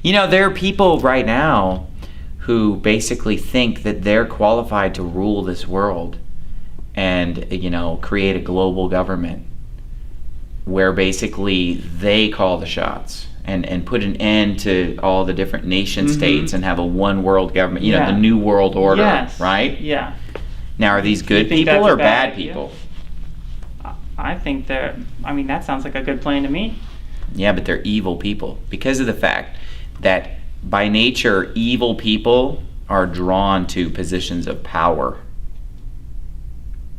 There are people right now who basically think that they're qualified to rule this world and, create a global government where basically they call the shots and put an end to all the different nation states and have a one world government, the new world order, right? Yeah. Now, are these good people or bad people? I think that sounds like a good plan to me. Yeah, but they're evil people because of the fact that by nature, evil people are drawn to positions of power.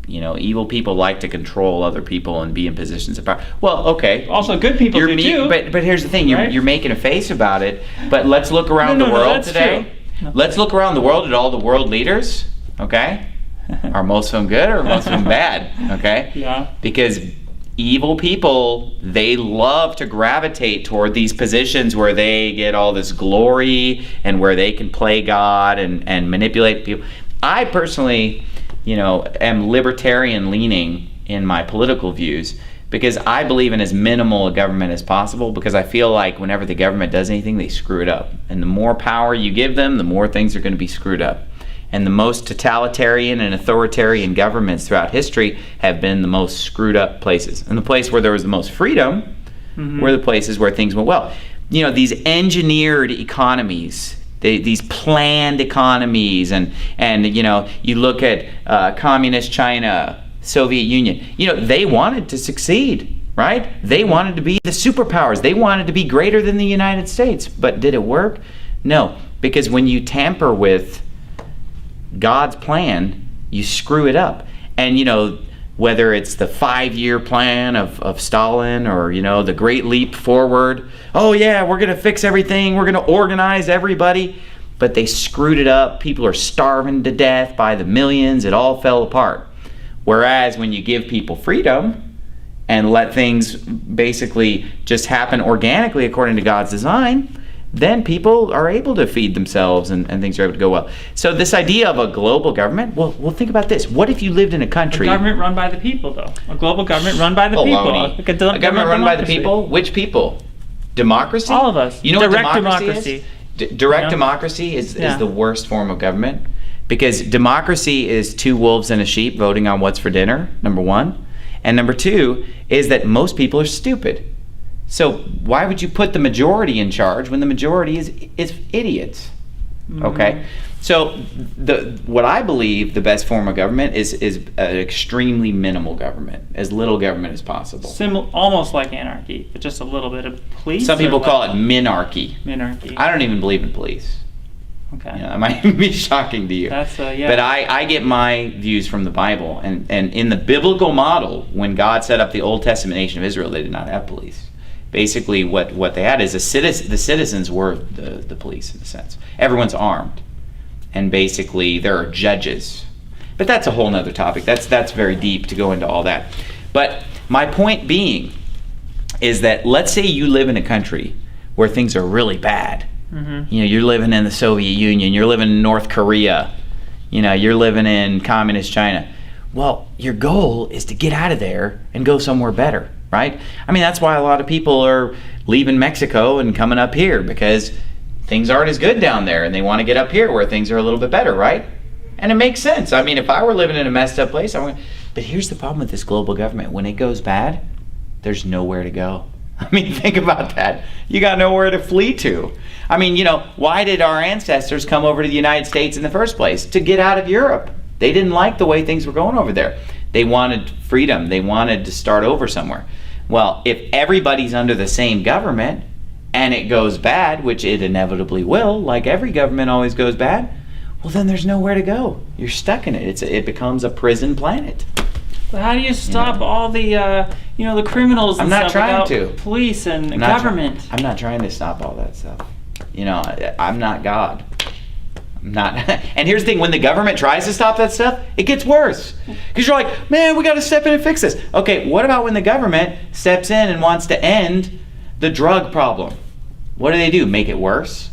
Evil people like to control other people and be in positions of power. Well, okay. Also, good people do too. But here's the thing: right? you're making a face about it. But let's look around the world today. No. Let's look around the world at all the world leaders. Okay, are most of them good or most of them bad? Okay. Yeah. Because evil people, they love to gravitate toward these positions where they get all this glory and where they can play God and manipulate people. I personally, am libertarian leaning in my political views because I believe in as minimal a government as possible, because I feel like whenever the government does anything, they screw it up. And the more power you give them, the more things are going to be screwed up. And the most totalitarian and authoritarian governments throughout history have been the most screwed up places. And the place where there was the most freedom were the places where things went well. These engineered economies, these planned economies, and you look at communist China, Soviet Union, they wanted to succeed, right? They wanted to be the superpowers. They wanted to be greater than the United States. But did it work? No, because when you tamper with God's plan, you screw it up. And whether it's the 5-year plan of Stalin or the Great Leap Forward, oh yeah, we're going to fix everything, we're going to organize everybody, but they screwed it up. People are starving to death by the millions. It all fell apart. Whereas when you give people freedom and let things basically just happen organically according to God's design, then people are able to feed themselves and things are able to go well. So this idea of a global government, well, think about this. What if you lived in a country... A government run by the people, though. A global government run by the people. Like a government run by the people? Which people? Democracy? All of us. You know Direct what democracy is? Direct democracy is the worst form of government, because democracy is two wolves and a sheep voting on what's for dinner, number one. And number two is that most people are stupid. So why would you put the majority in charge when the majority is idiots? Okay, so what I believe the best form of government is an extremely minimal government, as little government as possible. Almost like anarchy, but just a little bit of police. Some people call it minarchy. Minarchy. I don't even believe in police. Okay. That might be shocking to you. That's yeah. But I get my views from the Bible, and in the biblical model, when God set up the Old Testament nation of Israel, they did not have police. Basically, what they had is the citizens were the police, in a sense. Everyone's armed, and basically there are judges. But that's a whole nother topic. That's very deep to go into all that. But my point being is that let's say you live in a country where things are really bad. You're living in the Soviet Union. You're living in North Korea. You're living in communist China. Well, your goal is to get out of there and go somewhere better. Right? That's why a lot of people are leaving Mexico and coming up here, because things aren't as good down there and they want to get up here where things are a little bit better, right? And it makes sense. If I were living in a messed up place, but here's the problem with this global government. When it goes bad, there's nowhere to go. Think about that. You got nowhere to flee to. Why did our ancestors come over to the United States in the first place? To get out of Europe. They didn't like the way things were going over there. They wanted freedom. They wanted to start over somewhere. Well, if everybody's under the same government and it goes bad, which it inevitably will, like every government always goes bad, well, then there's nowhere to go. You're stuck in it. It becomes a prison planet. But how do you stop all the the criminals and stuff without police and government? I'm not trying to stop all that stuff. I'm not God. And here's the thing, when the government tries to stop that stuff, it gets worse. Because you're like, man, we got to step in and fix this. Okay, what about when the government steps in and wants to end the drug problem? What do? Make it worse?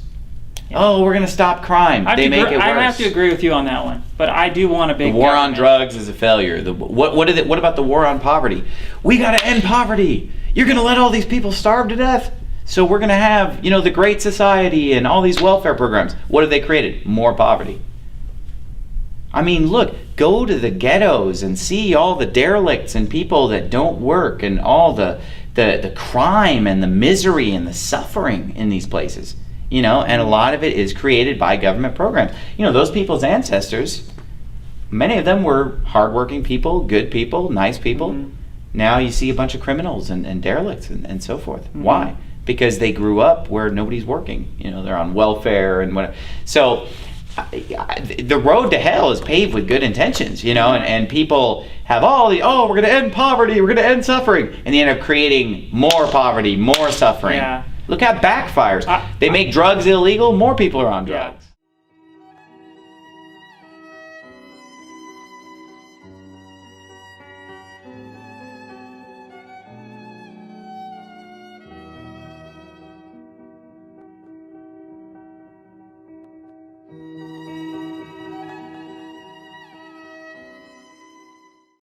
Yeah. Oh, we're going to stop crime. They make it worse. I have to agree with you on that one. But I do want a big The war on drugs is a failure. What about the war on poverty? We got to end poverty. You're going to let all these people starve to death? So we're going to have, the Great Society and all these welfare programs. What have they created? More poverty. I mean, look, go to the ghettos and see all the derelicts and people that don't work and all the crime and the misery and the suffering in these places. And a lot of it is created by government programs. Those people's ancestors, many of them were hardworking people, good people, nice people. Mm-hmm. Now you see a bunch of criminals and derelicts and so forth. Mm-hmm. Why? Because they grew up where nobody's working. They're on welfare and whatever. So the road to hell is paved with good intentions, and people have we're going to end poverty, we're going to end suffering, and they end up creating more poverty, more suffering. Yeah. Look how it backfires. They make drugs illegal, more people are on drugs. Yeah.